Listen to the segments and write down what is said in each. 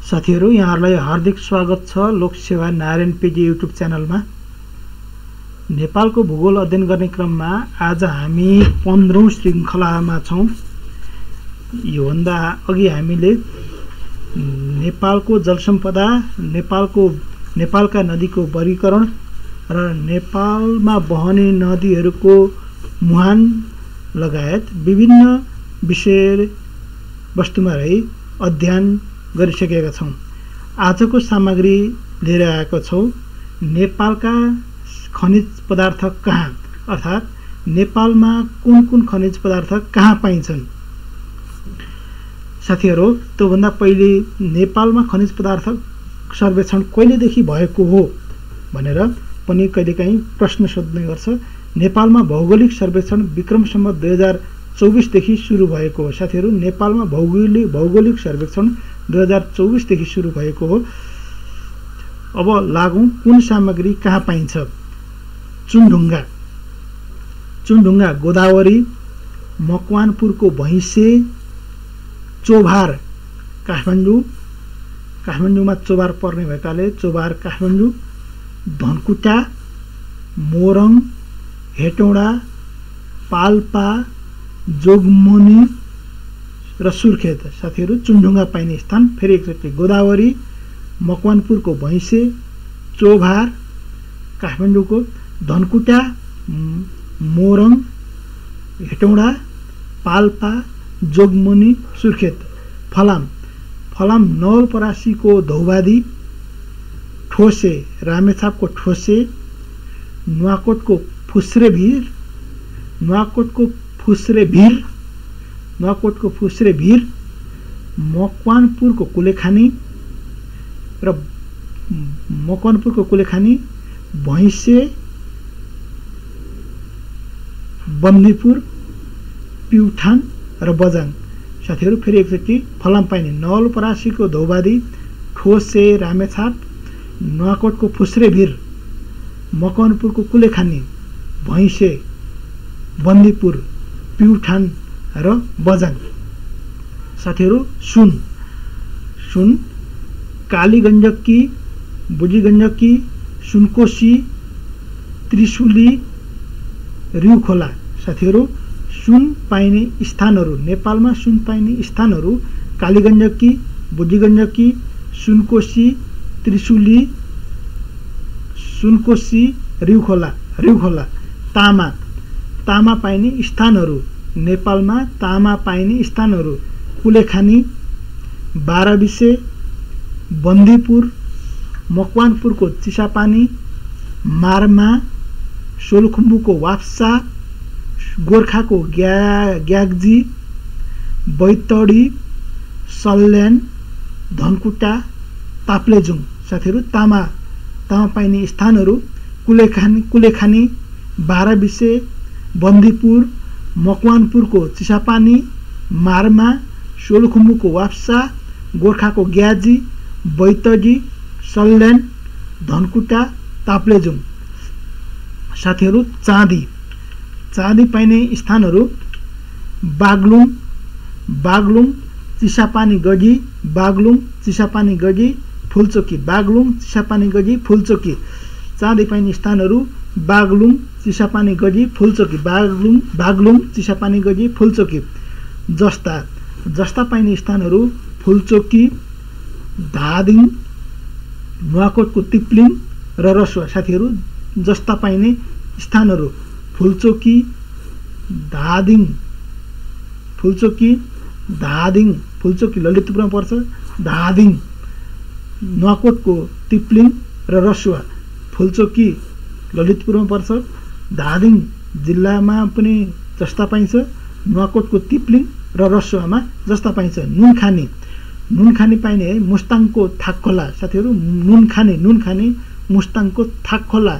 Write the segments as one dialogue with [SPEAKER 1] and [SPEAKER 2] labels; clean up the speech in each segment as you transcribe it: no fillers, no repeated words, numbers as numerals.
[SPEAKER 1] साथीहरु यहाँहरुलाई हार्दिक स्वागत छ लोकसेवा नारायण पेजी युट्युब च्यानलमा। नेपालको भूगोल अध्ययन गर्ने क्रममा आज हामी 15औं श्रृंखलामा छौं। योभन्दा अघि हामीले नेपालको जलसम्पदा, नेपालका नदीको वर्गीकरण र नेपालमा बहने नदीहरूको मुहान लगायत विभिन्न विषय वस्तुमा रही अध्ययन गरिसकेका छौं। आजको सामग्री लिएर आएको छौं नेपालका खनिज पदार्थ कहाँ, अर्थात् नेपालमा कुन कुन खनिज पदार्थ कहाँ पाइन्छन्। साथीहरु, त्योभन्दा पहिले नेपालमा खनिज पदार्थ सर्वेक्षण कहिलेदेखि भएको हो भनेर पनि कहिलेकाहीँ प्रश्न सोध्ने गर्छ। नेपालमा भौगोलिक सर्वेक्षण विक्रम सम्वत 2024 देखि सुरु भएको हो। साथीहरु, नेपालमा भौगोलिक सर्वेक्षण 2024 देखि सुरु भएको हो। अब लागौं कुन सामग्री कहाँ पाइन्छ। चुनढुङ्गा गोदावरी, मकवानपुरको भैँसे, चोभार काठमाडौँमा चोभार पर्ने भएकाले चोभार काठमाडौँ, धनकुटा, मोरङ, हेटौडा, पाल्पा, जोगमुनी र सुर्खेत। साथीहरु, चुनढुङ्गा पाइने स्थान फेरि एकचोटि गोदावरी, मकवानपुरको भैँसे, चोभार काठमाडौँको, धनकुटा, मोरङ, हेटौडा, पाल्पा, जोगमुनी, सुर्खेत। फलाम नवलपरासीको धौबादी, ठोसे रामेछापको ठोसे, नुवाकोटको फुस्रे भीर, मकवानपुरको कुलेखानी, भैँसे, बन्दीपुर, प्युठान र बजाङ। साथीहरु, फेरि एकचोटि फलाम पाइने नवलपरासीको धौबादी, ठोसे रामेछाप, नुवाकोटको फुस्रे भीर, मकवानपुरको कुलेखानी, भैँसे, बन्दीपुर, प्युठान र बजाङ। साथीहरु, सुन कालीगण्डकी, बुढीगण्डकी, सुनकोशी, त्रिशुली, रिउखोला। साथीहरु, सुन पाइने स्थानहरू, नेपालमा सुन पाइने स्थानहरू कालीगण्डकी, बुढीगण्डकी, सुनकोशी, त्रिशुली, रिउखोला। तामा पाइने स्थानहरू नेपालमा तामा पाइने स्थानहरू कुलेखानी, बाराबिसे, बन्दीपुर, मकवानपुरको चिसापानी, मार्मा, सोलुखुम्बुको वाप्सा, गोर्खाको ग्याग्जी, बैतडी, सल्यान, धनकुटा, ताप्लेजुङ। साथीहरु, तामा पाइने स्थानहरू कुलेखानी, बाराबिसे, बन्दीपुर, मकवानपुरको चिसापानी, मार्मा, सोलुखुम्बुको वाप्सा, गोर्खाको ग्याजी, बैतडी, सल्यान, धनकुटा, ताप्लेजुङ। साथीहरु, चाँदी पाइने स्थानहरू बागलुङ, चिसापानी गढी, फुल्चोकी। चाँदी पाइने स्थानहरू बागलुङ, चिसापानी गढी, फुल्चोकी। जस्ता पाइने स्थानहरू फुल्चोकी, धादिङ, नुवाकोटको तिप्लिङ र रसुवा। साथीहरु, जस्ता पाइने स्थानहरू फुल्चोकी, धादिङ, फुल्चोकी ललितपुरमा पर्छ, धादिङ, नुवाकोटको तिप्लिङ र रसुवा। फुल्चोकी ललितपुरमा पर्छ, धादिङ जिल्लामा पनि जस्ता पाइन्छ, नुवाकोटको तिप्लिङ र रसुवामा जस्ता पाइन्छ। नुनखानी पाइने है मुस्ताङको थाकखोला। साथीहरु, नुनखानी मुस्ताङको थाकखोला।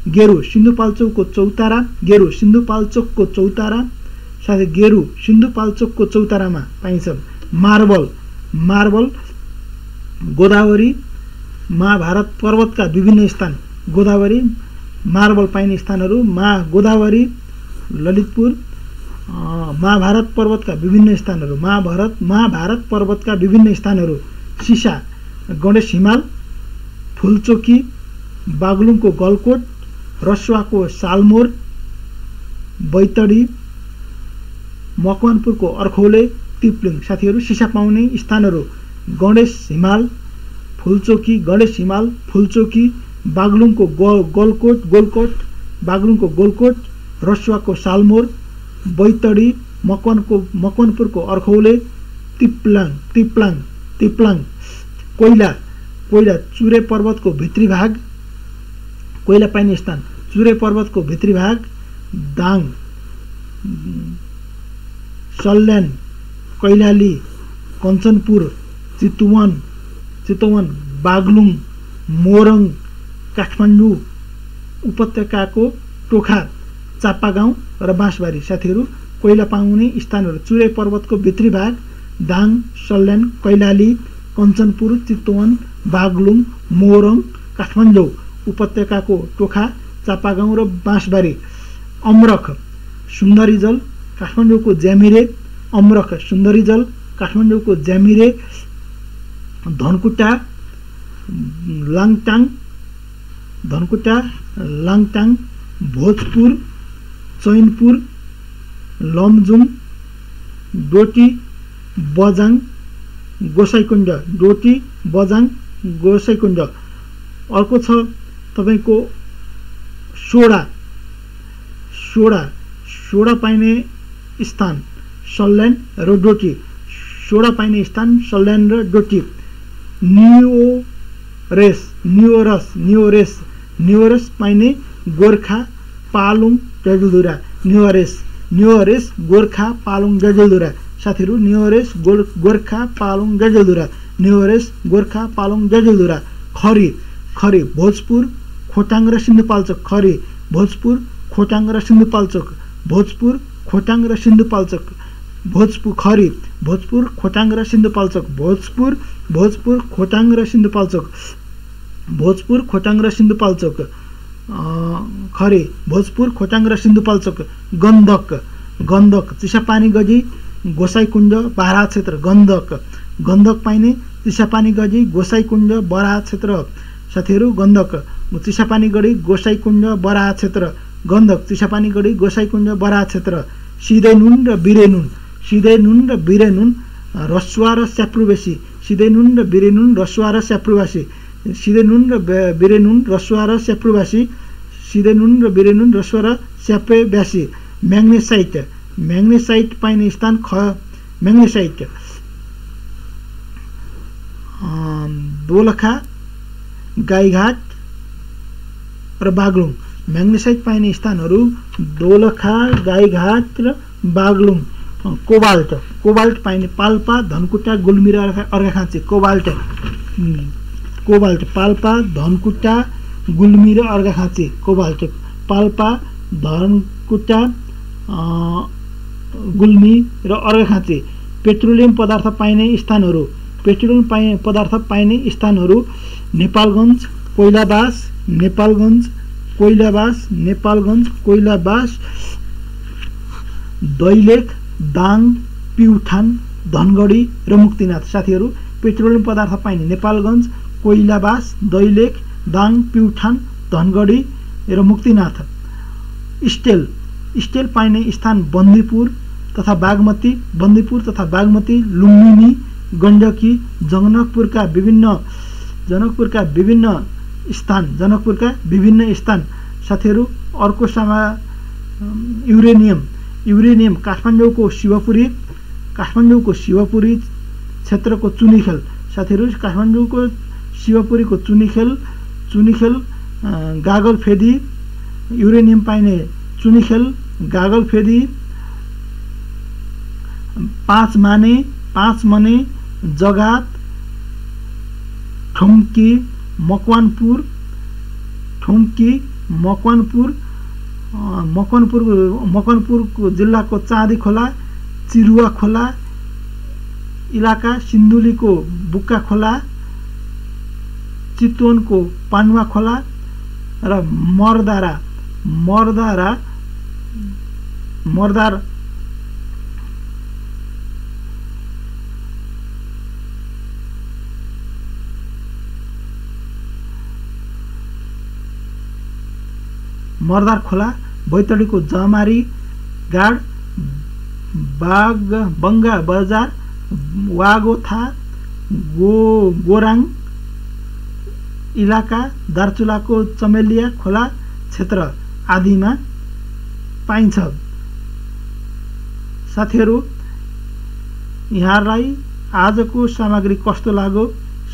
[SPEAKER 1] गेरु सिन्धुपाल्चोकको चौतारा, साथै गेरु सिन्धुपाल्चोकको चौतारामा पाइन्छ। मार्बल गोदावरी, महाभारत पर्वतका विभिन्न स्थान। गोदावरी मार्बल पाइने स्थानहरू गोदावरी, ललितपुर, महाभारत पर्वतका विभिन्न स्थानहरू सिसा गणेश हिमाल, फुलचोकी बागलुङको गलकोट, रसुवाको सालमोर, बैतडी मकवानपुरको अर्खौले, तिप्लिङ। साथीहरू सिसा पाउने स्थानहरू गणेश हिमाल, फुलचोकी, बागलुङको गोलकोट, बागलुङको गोलकोट, रसुवाको सालमोर, बैतडी मकवानपुरको अर्खौले, तिप्लाङ। कोइला चुरे पर्वतको भित्री भाग, कोइला पाइने स्थान चुरे पर्वतको भित्री भाग, दाङ, सल्यान, कैलाली, कञ्चनपुर, चितवन, बागलुङ, मोरङ, काठमाडौँ उपत्यकाको टोखा, चापागाउँ र बाँसबारी। साथीहरू कोइला पाउने स्थानहरू चुरे पर्वतको भित्री भाग, दाङ, सल्यान, कैलाली, कञ्चनपुर, चितवन, बागलुङ, मोरङ, काठमाडौँ उपत्यकाको टोखा, चापागाउँ र बाँसबारी। अमरख सुन्दरीजल काठमाडौँको ज्यामिरे, धनकुटा लाङटाङ, भोजपुर, चैनपुर, लमजुङ, डोटी, बजाङ, गोसाइकुण्ड। अर्को छ तपाईको सोडा पाइने स्थान सल्यान र डोटी, न्युरेस पाइने गोर्खा पालुङ डडेलधुरा, गोर्खा पालुङ डडेलधुरा। साथीहरू गोर्खा पालुङ डडेलधुरा। खरी भोजपुर, खोटाङ र सिन्धुपाल्चोक, गण्डक चिसापानी गजी गोसाइकुण्ड बारा क्षेत्र, गण्डक पाइने चिसापानी गजी गोसाइकुण्ड बराहा क्षेत्र। साथीहरू गण्डक चिसापानीगढी गोसाइकुण्ड बराहा क्षेत्र, सिधै नुन र बिरेनुन रसुवा र स्याप्रुबेसी, म्याग्नेसाइट पाइने स्थान दोलखा, गाईघाट र बागलुङ। म्याग्नेसाइट पाइने स्थानहरू दोलखा, गाईघाट र बागलुङ। कोबाल्ट पाइने पाल्पा, धनकुटा, गुल्मी र अर्घाखाँची। कोबाल्ट पाल्पा, धनकुटा, गुल्मी र अर्घाखाँची। पाल्पा, धनकुटा, गुल्मी र अर्घाखाँची। पेट्रोलियम पदार्थ पाइने स्थानहरू नेपालगञ्ज, कोइलाबास, दैलेख, दाङ, प्युठान, धनगढी र मुक्तिनाथ। साथीहरू पेट्रोलियम पदार्थ पाइने नेपालगञ्ज, कोइलाबास, दैलेख, दाङ, प्युठान, धनगढी र मुक्तिनाथ। स्टेल पाइने स्थान बन्दीपुर तथा बागमती, लुम्बिनी, गण्डकी, जनकपुरका विभिन्न स्थान। साथीहरू अर्को युरेनियम काठमाडौँको शिवपुरी क्षेत्रको चुनिखेल। साथीहरू काठमाडौँको शिवपुरीको चुनिखेल गागलफेदी, युरेनियम पाइने चुनिखेल, गागलफेदी, पाँच मने, जगात, ठुम्की, मकवानपुर जिल्लाको चाँदी खोला, चिरुवा खोला इलाका, सिन्धुलीको बुक्का खोला, चितवनको पानुवा खोला र मर्दार मर्दार खोला, बैतडीको जमारी गाड, बंगा बजार, वागोथा, गोराङ इलाका, दार्चुलाको चमेलिया खोला क्षेत्र आदिमा पाइन्छ। साथीहरू, यहाँलाई आजको सामग्री कस्तो लाग्यो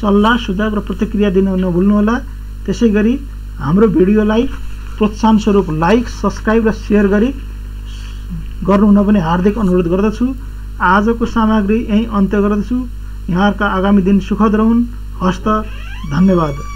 [SPEAKER 1] सल्लाह सुझाव र प्रतिक्रिया दिन नभुल्नुहोला। त्यसैगरी हाम्रो भिडियोलाई प्रोत्साहन स्वरूप लाइक, सब्स्क्राइब र शेयर गर्नुहुन पनि हार्दिक अनुरोध गर्दछु। आजको सामग्री यही अन्त्य गर्दछु। यहाँहरूका आगामी दिन सुखद रहून्। हस्त। धन्यवाद।